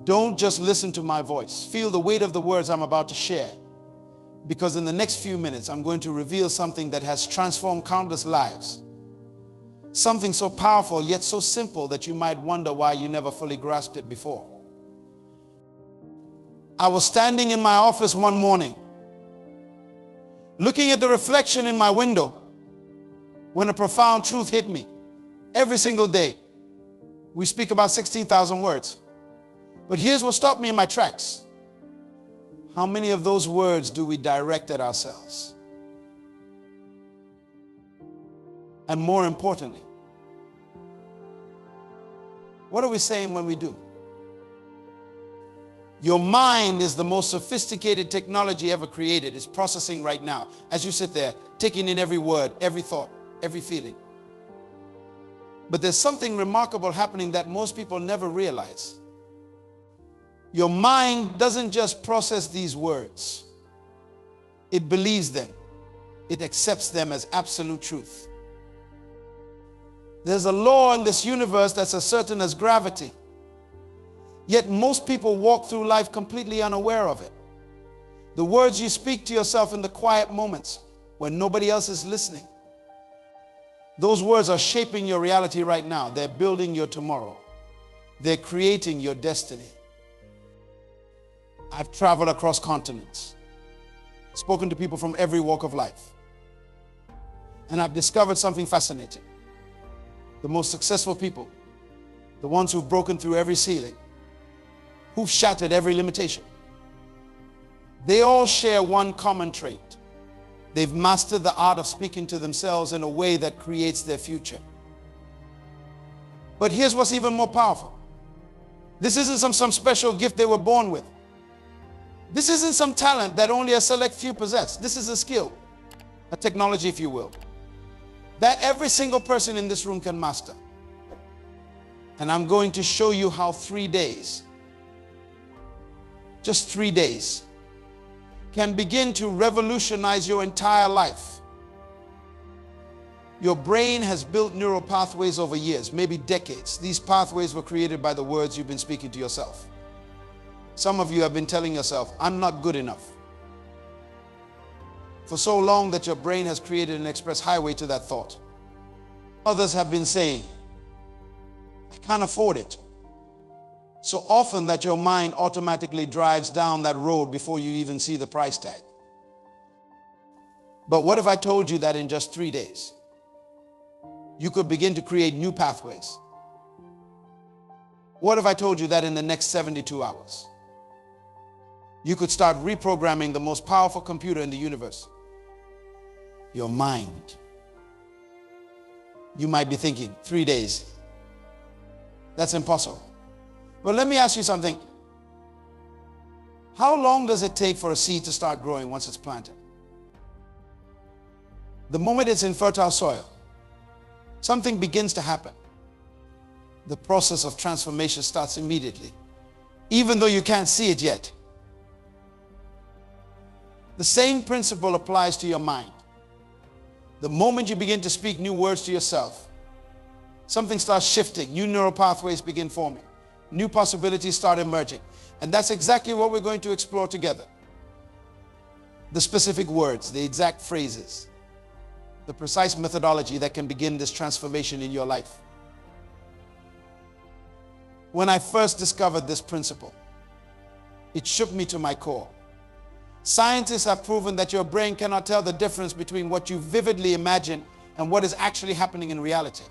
Don't just listen to my voice. Feel the weight of the words I'm about to share. Because in the next few minutes, I'm going to reveal something that has transformed countless lives. Something so powerful, yet so simple that you might wonder why you never fully grasped it before. I was standing in my office one morning, looking at the reflection in my window, when a profound truth hit me. Every single day, we speak about 16,000 words. But here's what stopped me in my tracks. How many of those words do we direct at ourselves? And more importantly, what are we saying when we do? Your mind is the most sophisticated technology ever created. It's processing right now as you sit there, taking in every word, every thought, every feeling. But there's something remarkable happening that most people never realize. Your mind doesn't just process these words. It believes them. It accepts them as absolute truth. There's a law in this universe that's as certain as gravity. Yet most people walk through life completely unaware of it. The words you speak to yourself in the quiet moments when nobody else is listening, those words are shaping your reality right now. They're building your tomorrow. They're creating your destiny. I've traveled across continents, spoken to people from every walk of life, and I've discovered something fascinating. The most successful people, the ones who've broken through every ceiling, who've shattered every limitation, they all share one common trait. They've mastered the art of speaking to themselves in a way that creates their future. But here's what's even more powerful. This isn't some special gift they were born with. This isn't some talent that only a select few possess. This is a skill, a technology, if you will, that every single person in this room can master. And I'm going to show you how 3 days, just 3 days, can begin to revolutionize your entire life. Your brain has built neural pathways over years, maybe decades. These pathways were created by the words you've been speaking to yourself. Some of you have been telling yourself, I'm not good enough, for so long that your brain has created an express highway to that thought. Others have been saying, I can't afford it, so often that your mind automatically drives down that road before you even see the price tag. But what if I told you that in just 3 days, you could begin to create new pathways? What if I told you that in the next 72 hours, you could start reprogramming the most powerful computer in the universe, your mind? You might be thinking, 3 days, that's impossible. But let me ask you something. How long does it take for a seed to start growing once it's planted? The moment it's in fertile soil, something begins to happen. The process of transformation starts immediately, even though you can't see it yet. The same principle applies to your mind. The moment you begin to speak new words to yourself, something starts shifting, new neural pathways begin forming, new possibilities start emerging. And that's exactly what we're going to explore together. The specific words, the exact phrases, the precise methodology that can begin this transformation in your life. When I first discovered this principle, it shook me to my core. Scientists have proven that your brain cannot tell the difference between what you vividly imagine and what is actually happening in reality.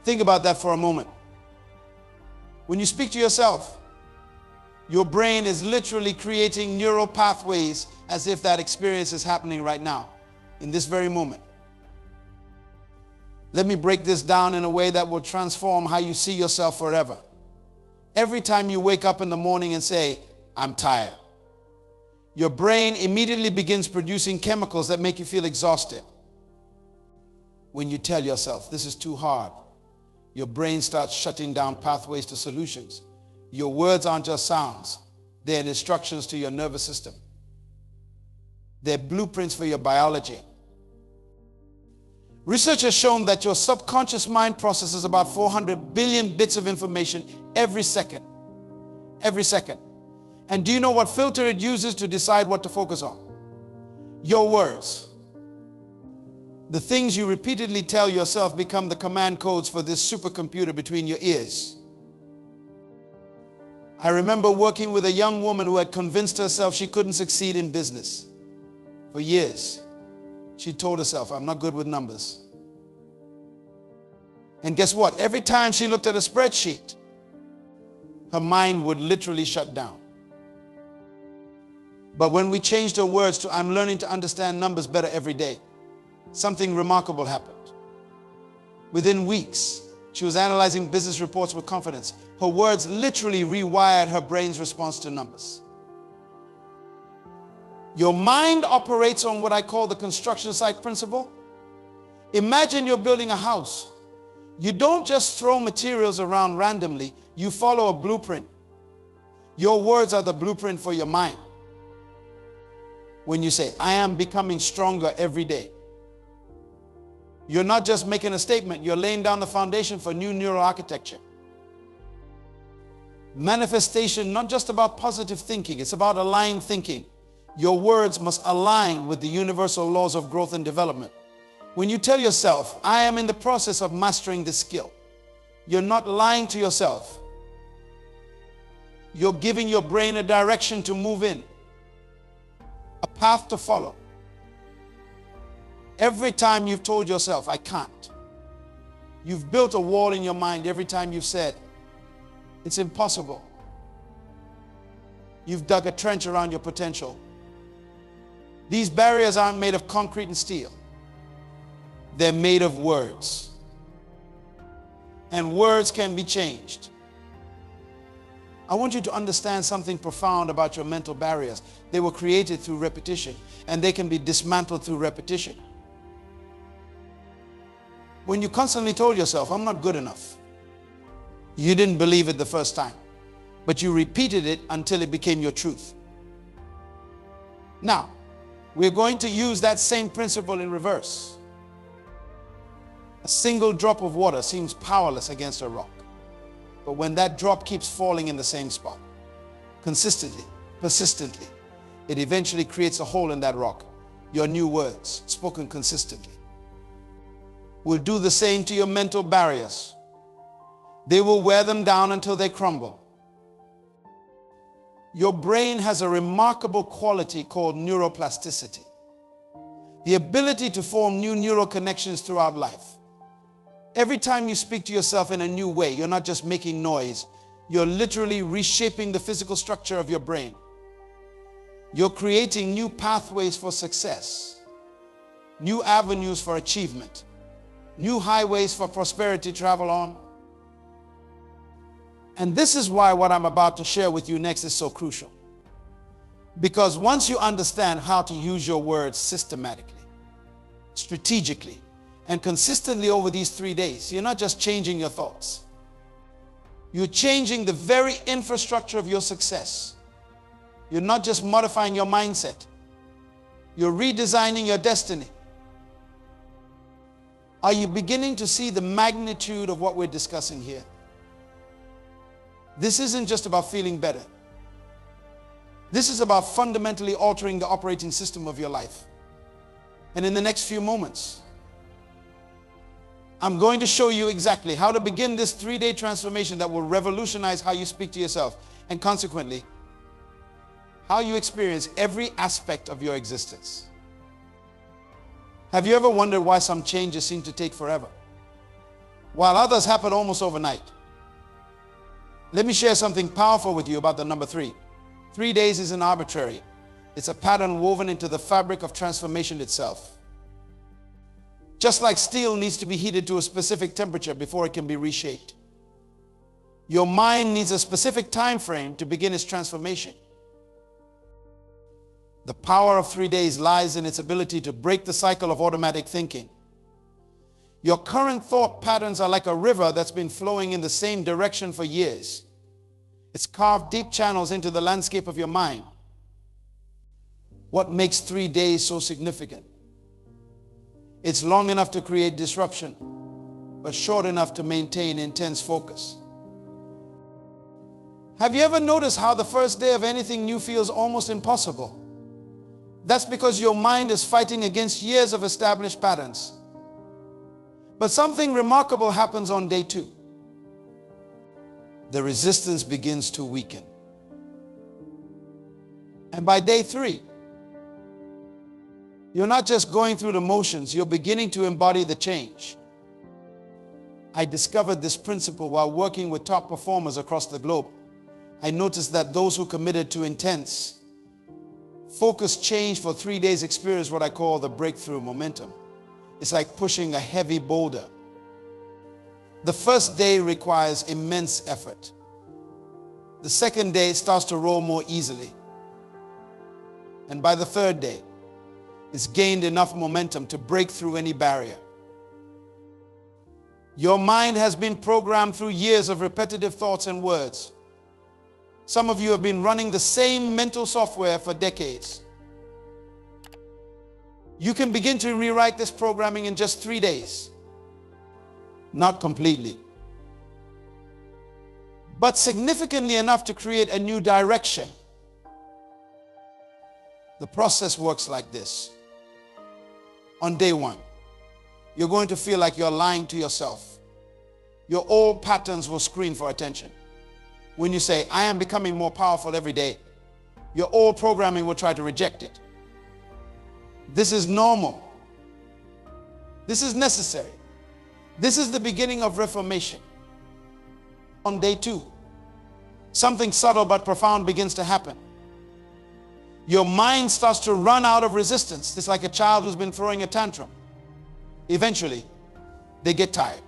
Think about that for a moment. When you speak to yourself, your brain is literally creating neural pathways as if that experience is happening right now, in this very moment. Let me break this down in a way that will transform how you see yourself forever. Every time you wake up in the morning and say, I'm tired, your brain immediately begins producing chemicals that make you feel exhausted. When you tell yourself, this is too hard, your brain starts shutting down pathways to solutions. Your words aren't just sounds. They're instructions to your nervous system. They're blueprints for your biology. Research has shown that your subconscious mind processes about 400 billion bits of information every second. every second. And do you know what filter it uses to decide what to focus on? Your words. The things you repeatedly tell yourself become the command codes for this supercomputer between your ears. I remember working with a young woman who had convinced herself she couldn't succeed in business. For years, she told herself, I'm not good with numbers. And guess what? Every time she looked at a spreadsheet, her mind would literally shut down. But when we changed her words to, I'm learning to understand numbers better every day, something remarkable happened. Within weeks, she was analyzing business reports with confidence. Her words literally rewired her brain's response to numbers. Your mind operates on what I call the construction site principle. Imagine you're building a house. You don't just throw materials around randomly. You follow a blueprint. Your words are the blueprint for your mind. When you say, I am becoming stronger every day, you're not just making a statement, you're laying down the foundation for new neural architecture. Manifestation, not just about positive thinking, it's about aligned thinking. Your words must align with the universal laws of growth and development. When you tell yourself, I am in the process of mastering this skill, you're not lying to yourself. You're giving your brain a direction to move in, a path to follow. Every time you've told yourself, I can't, you've built a wall in your mind. Every time you've said, it's impossible, you've dug a trench around your potential. These barriers aren't made of concrete and steel. They're made of words. And words can be changed. I want you to understand something profound about your mental barriers. They were created through repetition, and they can be dismantled through repetition. When you constantly told yourself, I'm not good enough, you didn't believe it the first time, but you repeated it until it became your truth. Now, we're going to use that same principle in reverse. A single drop of water seems powerless against a rock. But when that drop keeps falling in the same spot, consistently, persistently, it eventually creates a hole in that rock. Your new words, spoken consistently, will do the same to your mental barriers. They will wear them down until they crumble. Your brain has a remarkable quality called neuroplasticity, the ability to form new neural connections throughout life. Every time you speak to yourself in a new way, you're not just making noise, you're literally reshaping the physical structure of your brain. You're creating new pathways for success, new avenues for achievement, new highways for prosperity to travel on. And this is why what I'm about to share with you next is so crucial. Because once you understand how to use your words systematically, strategically, and consistently over these 3 days, you're not just changing your thoughts. You're changing the very infrastructure of your success. You're not just modifying your mindset. You're redesigning your destiny. Are you beginning to see the magnitude of what we're discussing here? This isn't just about feeling better. This is about fundamentally altering the operating system of your life. And in the next few moments, I'm going to show you exactly how to begin this 3-day transformation that will revolutionize how you speak to yourself, and consequently, how you experience every aspect of your existence. Have you ever wondered why some changes seem to take forever, while others happen almost overnight? Let me share something powerful with you about the number 3. 3 days isn't arbitrary. It's a pattern woven into the fabric of transformation itself. Just like steel needs to be heated to a specific temperature before it can be reshaped, your mind needs a specific time frame to begin its transformation. The power of 3 days lies in its ability to break the cycle of automatic thinking. Your current thought patterns are like a river that's been flowing in the same direction for years. It's carved deep channels into the landscape of your mind. What makes 3 days so significant? It's long enough to create disruption, but short enough to maintain intense focus. Have you ever noticed how the first day of anything new feels almost impossible? That's because your mind is fighting against years of established patterns. But something remarkable happens on day 2. The resistance begins to weaken. And by day 3, you're not just going through the motions, you're beginning to embody the change. I discovered this principle while working with top performers across the globe. I noticed that those who committed to intense, focused change for 3 days experience what I call the breakthrough momentum. It's like pushing a heavy boulder. The first day requires immense effort. The second day starts to roll more easily. And by the third day, it's gained enough momentum to break through any barrier. Your mind has been programmed through years of repetitive thoughts and words. Some of you have been running the same mental software for decades. You can begin to rewrite this programming in just 3 days. Not completely, but significantly enough to create a new direction. The process works like this. On day 1, you're going to feel like you're lying to yourself. Your old patterns will scream for attention. When you say, I am becoming more powerful every day, your old programming will try to reject it. This is normal. This is necessary. This is the beginning of reformation. On day 2, something subtle but profound begins to happen. Your mind starts to run out of resistance. It's like a child who's been throwing a tantrum. Eventually, they get tired.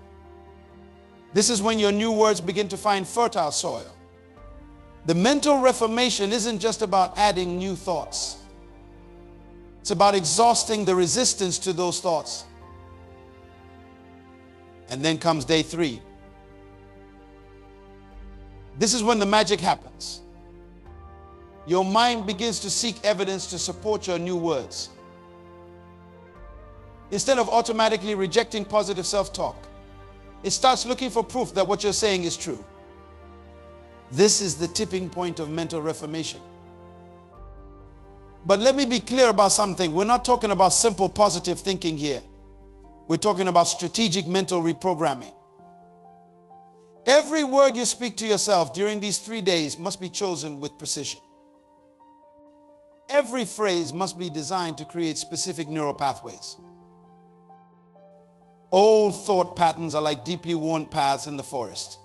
This is when your new words begin to find fertile soil. The mental reformation isn't just about adding new thoughts. It's about exhausting the resistance to those thoughts. And then comes day 3. This is when the magic happens. Your mind begins to seek evidence to support your new words. Instead of automatically rejecting positive self-talk, it starts looking for proof that what you're saying is true. This is the tipping point of mental reformation. But let me be clear about something. We're not talking about simple positive thinking here. We're talking about strategic mental reprogramming. Every word you speak to yourself during these 3 days must be chosen with precision. Every phrase must be designed to create specific neural pathways. Old thought patterns are like deeply worn paths in the forest.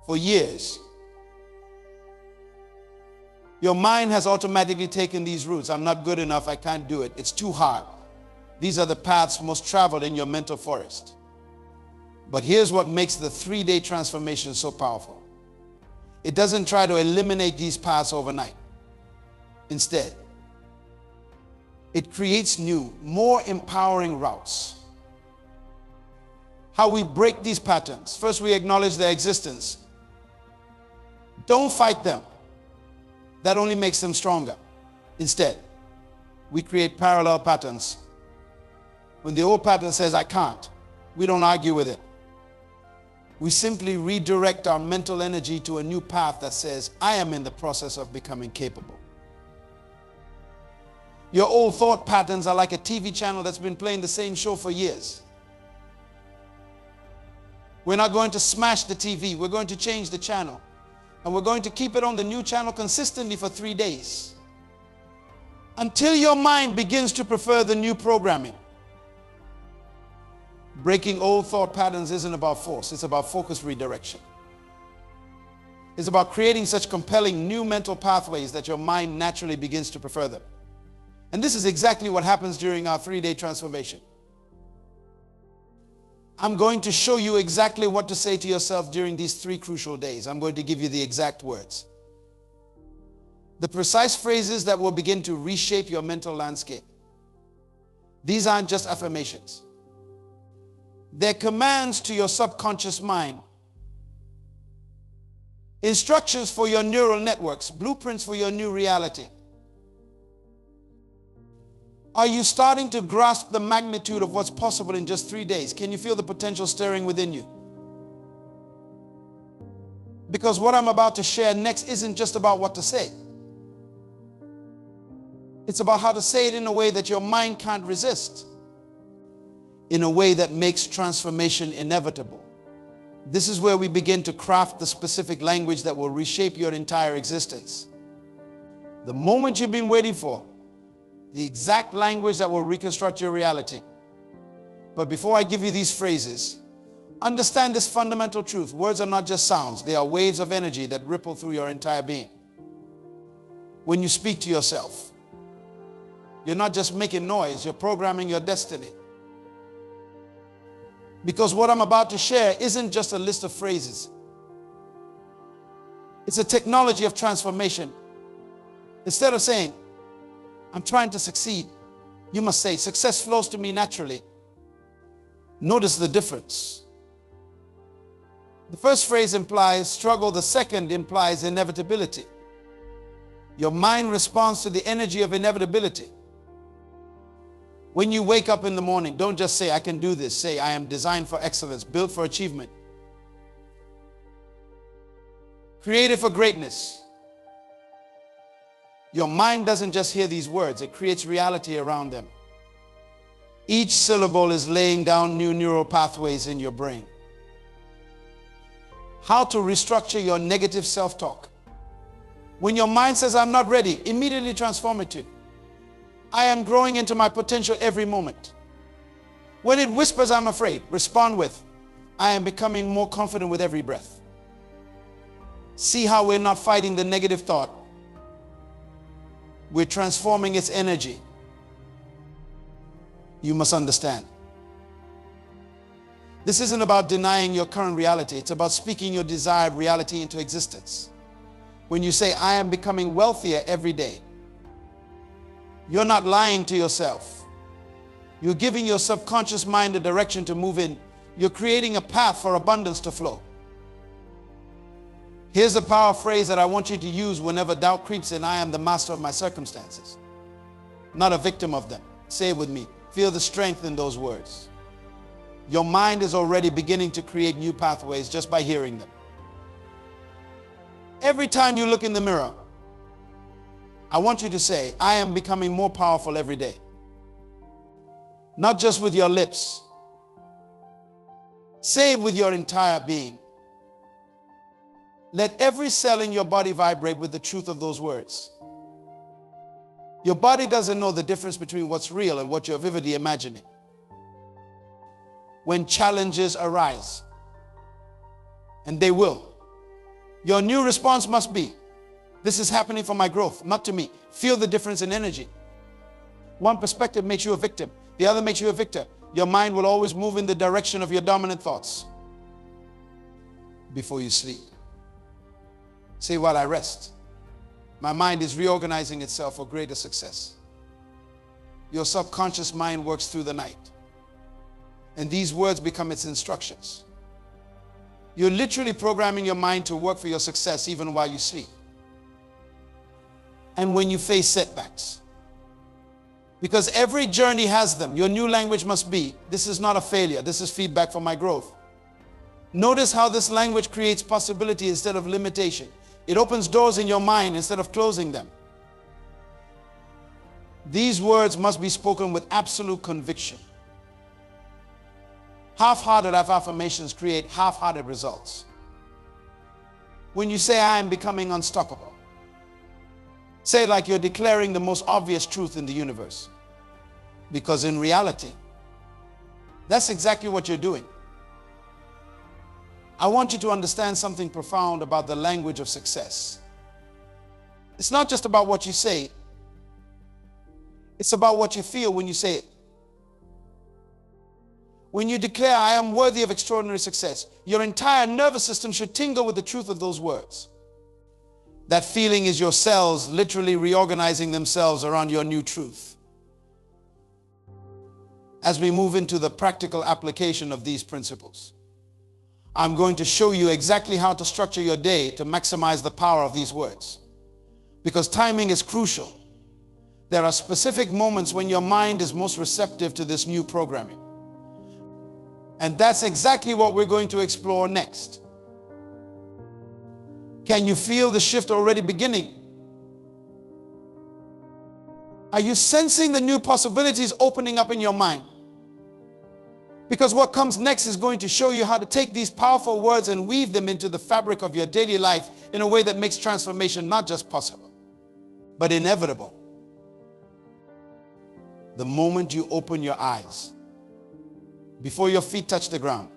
For years, your mind has automatically taken these routes. I'm not good enough. I can't do it. It's too hard. These are the paths most traveled in your mental forest. But here's what makes the 3-day transformation so powerful. It doesn't try to eliminate these paths overnight. Instead, it creates new, more empowering routes. How we break these patterns. First, we acknowledge their existence. Don't fight them. That only makes them stronger. Instead, we create parallel patterns. When the old pattern says, I can't, we don't argue with it. We simply redirect our mental energy to a new path that says, I am in the process of becoming capable. Your old thought patterns are like a TV channel that's been playing the same show for years. We're not going to smash the TV. We're going to change the channel. And we're going to keep it on the new channel consistently for 3 days. Until your mind begins to prefer the new programming. Breaking old thought patterns isn't about force. It's about focused redirection. It's about creating such compelling new mental pathways that your mind naturally begins to prefer them. And this is exactly what happens during our 3-day transformation. I'm going to show you exactly what to say to yourself during these 3 crucial days. I'm going to give you the exact words. The precise phrases that will begin to reshape your mental landscape. These aren't just affirmations. They're commands to your subconscious mind. Instructions for your neural networks, blueprints for your new reality. Are you starting to grasp the magnitude of what's possible in just 3 days? Can you feel the potential stirring within you? Because what I'm about to share next isn't just about what to say. It's about how to say it in a way that your mind can't resist, in a way that makes transformation inevitable. This is where we begin to craft the specific language that will reshape your entire existence. The moment you've been waiting for, the exact language that will reconstruct your reality. But before I give you these phrases, understand this fundamental truth. Words are not just sounds. They are waves of energy that ripple through your entire being. When you speak to yourself, you're not just making noise, you're programming your destiny. Because what I'm about to share isn't just a list of phrases. It's a technology of transformation. Instead of saying, I'm trying to succeed, you must say, success flows to me naturally. Notice the difference. The first phrase implies struggle. The second implies inevitability. Your mind responds to the energy of inevitability. When you wake up in the morning, don't just say, I can do this. Say, I am designed for excellence, built for achievement, created for greatness. Your mind doesn't just hear these words, it creates reality around them. Each syllable is laying down new neural pathways in your brain. How to restructure your negative self-talk. When your mind says, I'm not ready, immediately transform it to, I am growing into my potential every moment. When it whispers, I'm afraid, respond with, I am becoming more confident with every breath. See how we're not fighting the negative thought. We're transforming its energy. You must understand. This isn't about denying your current reality. It's about speaking your desired reality into existence. When you say, I am becoming wealthier every day, you're not lying to yourself. You're giving your subconscious mind a direction to move in. You're creating a path for abundance to flow. Here's a power phrase that I want you to use whenever doubt creeps in. I am the master of my circumstances, not a victim of them. Say it with me. Feel the strength in those words. Your mind is already beginning to create new pathways just by hearing them. Every time you look in the mirror, I want you to say, I am becoming more powerful every day. Not just with your lips. Say it with your entire being. Let every cell in your body vibrate with the truth of those words. Your body doesn't know the difference between what's real and what you're vividly imagining. When challenges arise, and they will, your new response must be, this is happening for my growth, not to me. Feel the difference in energy. One perspective makes you a victim. The other makes you a victor. Your mind will always move in the direction of your dominant thoughts. Before you sleep, say, while I rest, my mind is reorganizing itself for greater success. Your subconscious mind works through the night, and these words become its instructions. You're literally programming your mind to work for your success even while you sleep. And when you face setbacks, because every journey has them, your new language must be, this is not a failure, this is feedback for my growth. Notice how this language creates possibility instead of limitation. It opens doors in your mind instead of closing them. These words must be spoken with absolute conviction. Half-hearted affirmations create half-hearted results. When you say, I am becoming unstoppable, say it like you're declaring the most obvious truth in the universe. Because in reality, that's exactly what you're doing. I want you to understand something profound about the language of success. It's not just about what you say. It's about what you feel when you say it. When you declare, I am worthy of extraordinary success, your entire nervous system should tingle with the truth of those words. That feeling is your cells literally reorganizing themselves around your new truth. As we move into the practical application of these principles, I'm going to show you exactly how to structure your day to maximize the power of these words. Because timing is crucial. There are specific moments when your mind is most receptive to this new programming. And that's exactly what we're going to explore next. Can you feel the shift already beginning? Are you sensing the new possibilities opening up in your mind? Because what comes next is going to show you how to take these powerful words and weave them into the fabric of your daily life in a way that makes transformation not just possible, but inevitable. The moment you open your eyes, before your feet touch the ground,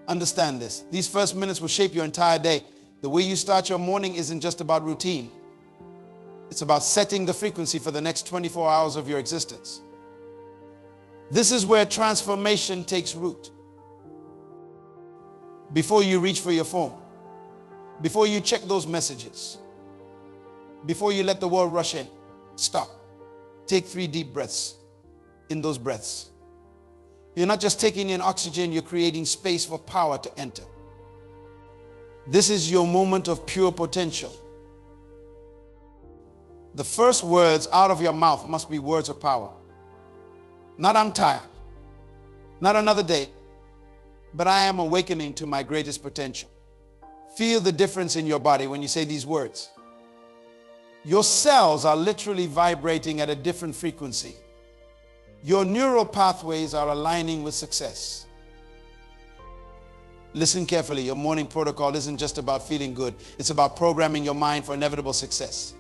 understand this. These first minutes will shape your entire day. The way you start your morning isn't just about routine. It's about setting the frequency for the next 24 hours of your existence. This is where transformation takes root. Before you reach for your phone, before you check those messages, before you let the world rush in, stop. Take 3 deep breaths. In those breaths, you're not just taking in oxygen, you're creating space for power to enter. This is your moment of pure potential. The first words out of your mouth must be words of power. Not "I'm tired," not "another day," but "I am awakening to my greatest potential." Feel the difference in your body when you say these words. Your cells are literally vibrating at a different frequency. Your neural pathways are aligning with success. Listen carefully. Your morning protocol isn't just about feeling good. It's about programming your mind for inevitable success.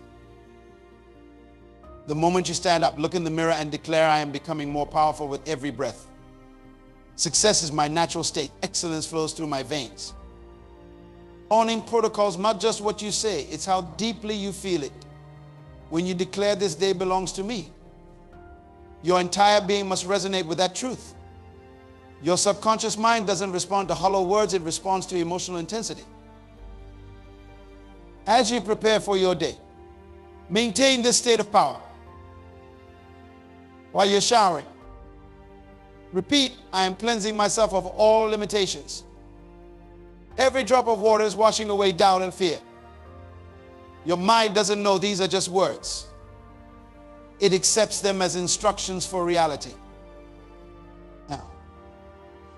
The moment you stand up, look in the mirror and declare, "I am becoming more powerful with every breath. Success is my natural state. Excellence flows through my veins." Morning protocols, not just what you say, it's how deeply you feel it. When you declare, "This day belongs to me," your entire being must resonate with that truth. Your subconscious mind doesn't respond to hollow words, it responds to emotional intensity. As you prepare for your day, maintain this state of power. While you're showering, repeat, "I am cleansing myself of all limitations." Every drop of water is washing away doubt and fear. Your mind doesn't know these are just words. It accepts them as instructions for reality. Now,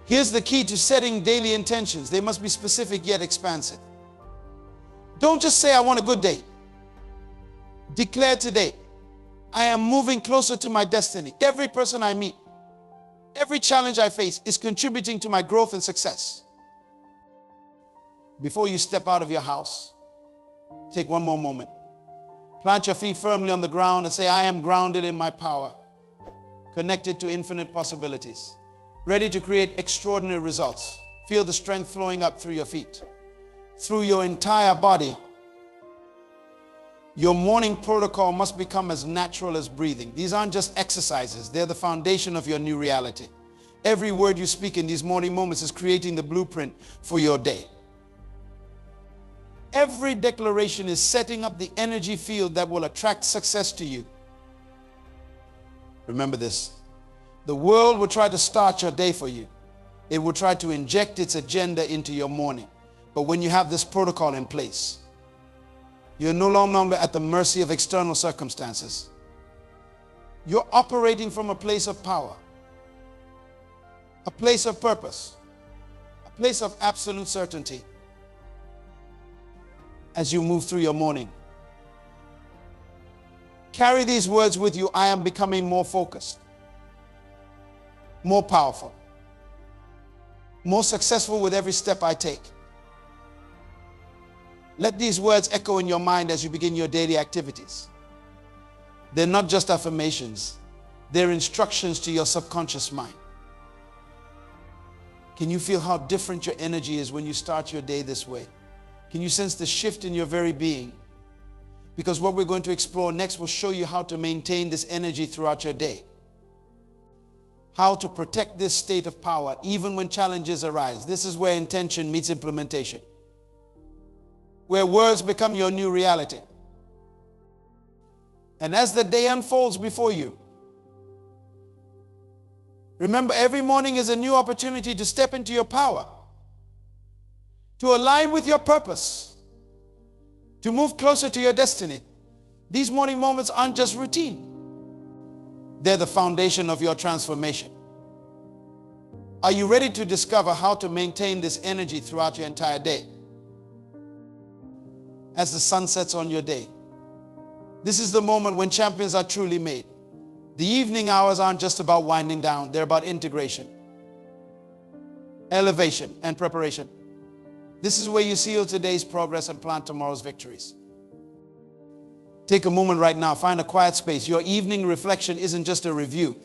here's the key to setting daily intentions. They must be specific yet expansive. Don't just say, "I want a good day." Declare today, "I am moving closer to my destiny. Every person I meet, every challenge I face is contributing to my growth and success." Before you step out of your house, take one more moment. Plant your feet firmly on the ground and say, "I am grounded in my power, connected to infinite possibilities, ready to create extraordinary results." Feel the strength flowing up through your feet, through your entire body. Your morning protocol must become as natural as breathing. These aren't just exercises. They're the foundation of your new reality. Every word you speak in these morning moments is creating the blueprint for your day. Every declaration is setting up the energy field that will attract success to you. Remember this. The world will try to start your day for you. It will try to inject its agenda into your morning. But when you have this protocol in place, you're no longer at the mercy of external circumstances. You're operating from a place of power, a place of purpose, a place of absolute certainty. As you move through your morning, carry these words with you. "I am becoming more focused, more powerful, more successful with every step I take." Let these words echo in your mind as you begin your daily activities. They're not just affirmations. They're instructions to your subconscious mind. Can you feel how different your energy is when you start your day this way? Can you sense the shift in your very being? Because what we're going to explore next will show you how to maintain this energy throughout your day. How to protect this state of power even when challenges arise. This is where intention meets implementation, where words become your new reality. And as the day unfolds before you, remember, every morning is a new opportunity to step into your power, to align with your purpose, to move closer to your destiny. These morning moments aren't just routine. They're the foundation of your transformation. Are you ready to discover how to maintain this energy throughout your entire day? as the sun sets on your day. This is the moment when champions are truly made. The evening hours aren't just about winding down. They're about integration, elevation, and preparation. This is where you seal today's progress and plant tomorrow's victories. Take a moment right now. Find a quiet space. Your evening reflection isn't just a review.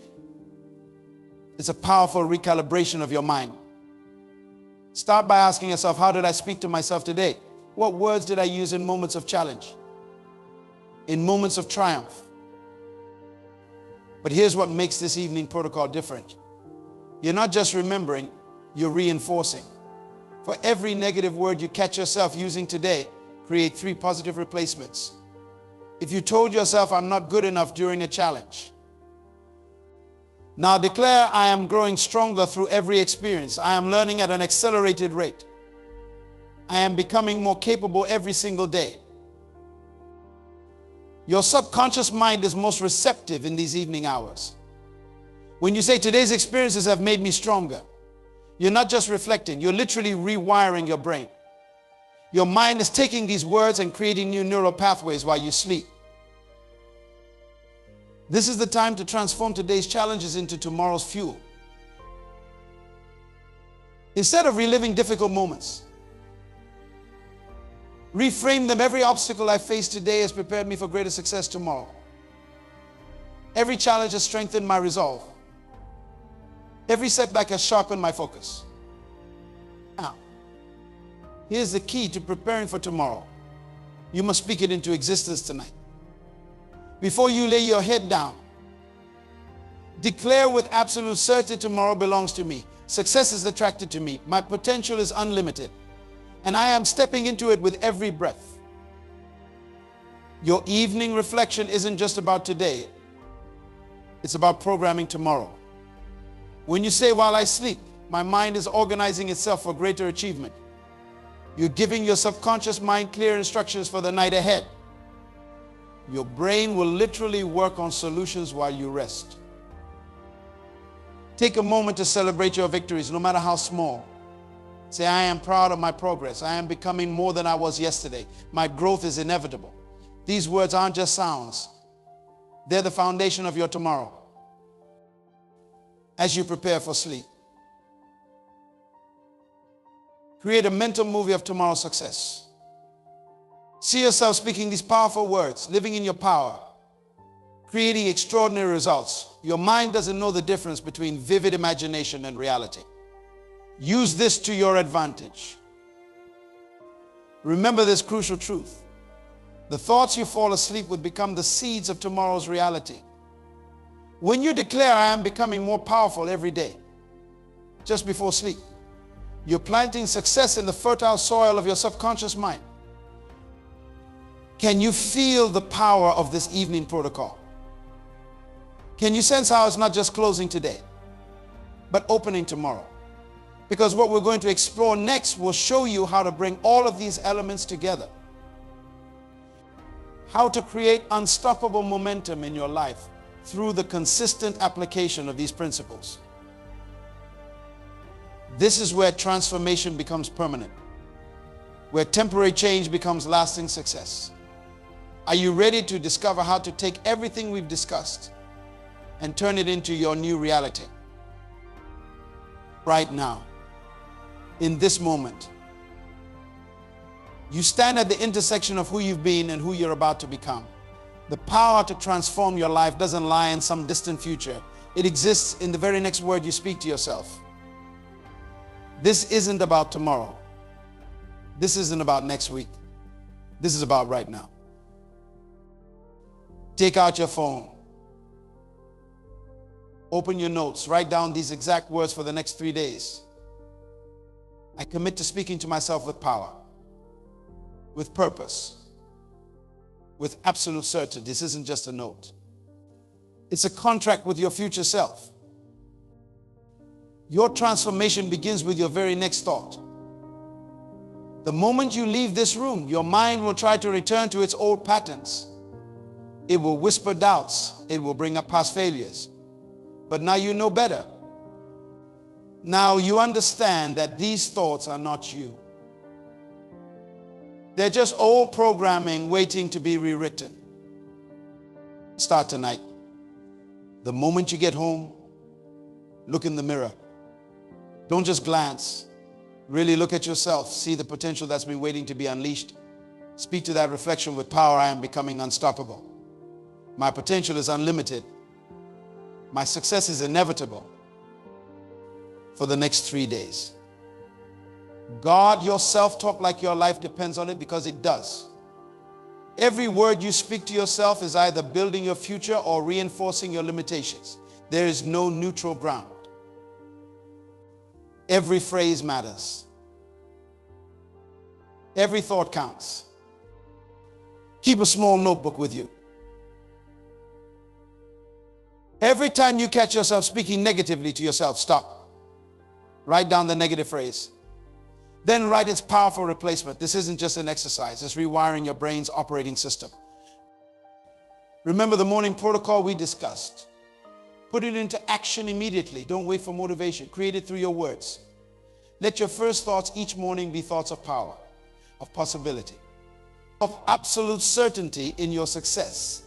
It's a powerful recalibration of your mind. Start by asking yourself, how did I speak to myself today? What words did I use in moments of challenge? In moments of triumph? But here's what makes this evening protocol different. You're not just remembering, you're reinforcing. For every negative word you catch yourself using today, create 3 positive replacements. If you told yourself, I'm not good enough during a challenge, now declare, I am growing stronger through every experience. I am learning at an accelerated rate. I am becoming more capable every single day. Your subconscious mind is most receptive in these evening hours. When you say, today's experiences have made me stronger, you're not just reflecting, you're literally rewiring your brain. Your mind is taking these words and creating new neural pathways while you sleep. This is the time to transform today's challenges into tomorrow's fuel. Instead of reliving difficult moments, reframe them. Every obstacle I face today has prepared me for greater success tomorrow. Every challenge has strengthened my resolve. Every setback has sharpened my focus. Now, here's the key to preparing for tomorrow. You must speak it into existence tonight. Before you lay your head down, declare with absolute certainty, tomorrow belongs to me. Success is attracted to me. My potential is unlimited, and I am stepping into it with every breath. Your evening reflection isn't just about today. It's about programming tomorrow. When you say, while I sleep, my mind is organizing itself for greater achievement, you're giving your subconscious mind clear instructions for the night ahead. Your brain will literally work on solutions while you rest. Take a moment to celebrate your victories, no matter how small. Say, I am proud of my progress. I am becoming more than I was yesterday. My growth is inevitable. These words aren't just sounds. They're the foundation of your tomorrow. As you prepare for sleep, create a mental movie of tomorrow's success. See yourself speaking these powerful words, living in your power, creating extraordinary results. Your mind doesn't know the difference between vivid imagination and reality. Use this to your advantage. Remember this crucial truth. The thoughts you fall asleep with become the seeds of tomorrow's reality. When you declare, I am becoming more powerful every day, just before sleep, you're planting success in the fertile soil of your subconscious mind. Can you feel the power of this evening protocol? Can you sense how it's not just closing today, but opening tomorrow? Because what we're going to explore next will show you how to bring all of these elements together. How to create unstoppable momentum in your life through the consistent application of these principles. This is where transformation becomes permanent, where temporary change becomes lasting success. Are you ready to discover how to take everything we've discussed and turn it into your new reality? Right now, in this moment, you stand at the intersection of who you've been and who you're about to become. The power to transform your life doesn't lie in some distant future. It exists in the very next word you speak to yourself. This isn't about tomorrow. This isn't about next week. This is about right now. Take out your phone. Open your notes. Write down these exact words for the next 3 days. I commit to speaking to myself with power, with purpose, with absolute certainty. This isn't just a note. It's a contract with your future self. Your transformation begins with your very next thought. The moment you leave this room, your mind will try to return to its old patterns. It will whisper doubts. It will bring up past failures. But now you know better. Now you understand that these thoughts are not you. They're just old programming waiting to be rewritten. Start tonight. The moment you get home, look in the mirror. Don't just glance. Really look at yourself. See the potential that's been waiting to be unleashed. Speak to that reflection with power. I am becoming unstoppable. My potential is unlimited. My success is inevitable. For the next 3 days. Guard your self-talk like your life depends on it, because it does. Every word you speak to yourself is either building your future or reinforcing your limitations. There is no neutral ground. Every phrase matters. Every thought counts. Keep a small notebook with you. Every time you catch yourself speaking negatively to yourself, stop. Write down the negative phrase. Then write its powerful replacement. This isn't just an exercise. It's rewiring your brain's operating system. Remember the morning protocol we discussed. Put it into action immediately. Don't wait for motivation. Create it through your words. Let your first thoughts each morning be thoughts of power, of possibility, of absolute certainty in your success.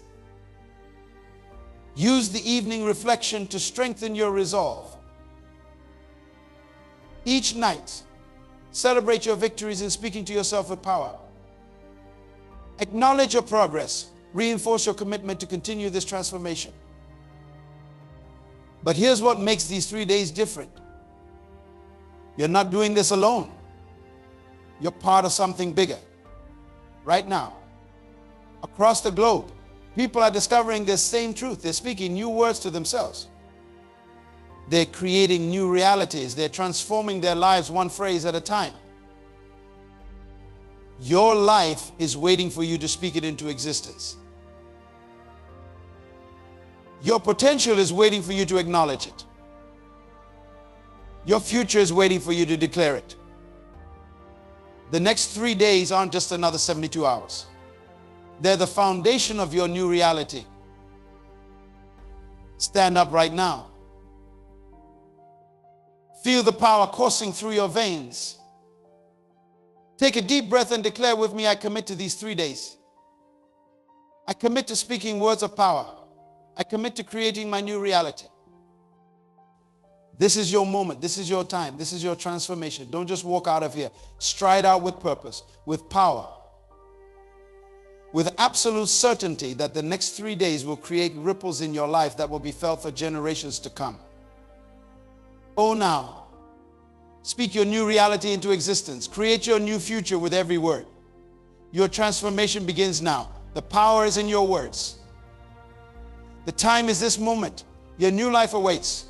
Use the evening reflection to strengthen your resolve. Each night, celebrate your victories in speaking to yourself with power. Acknowledge your progress. Reinforce your commitment to continue this transformation. But here's what makes these 3 days different. You're not doing this alone. You're part of something bigger. Right now, across the globe, people are discovering this same truth. They're speaking new words to themselves. They're creating new realities. They're transforming their lives one phrase at a time. Your life is waiting for you to speak it into existence. Your potential is waiting for you to acknowledge it. Your future is waiting for you to declare it. The next 3 days aren't just another 72 hours. They're the foundation of your new reality. Stand up right now. Feel the power coursing through your veins. Take a deep breath and declare with me, I commit to these 3 days. I commit to speaking words of power. I commit to creating my new reality. This is your moment. This is your time. This is your transformation. Don't just walk out of here. Stride out with purpose, with power, with absolute certainty that the next 3 days will create ripples in your life that will be felt for generations to come. Oh, now, speak your new reality into existence. Create your new future with every word. Your transformation begins now. The power is in your words. The time is this moment. Your new life awaits.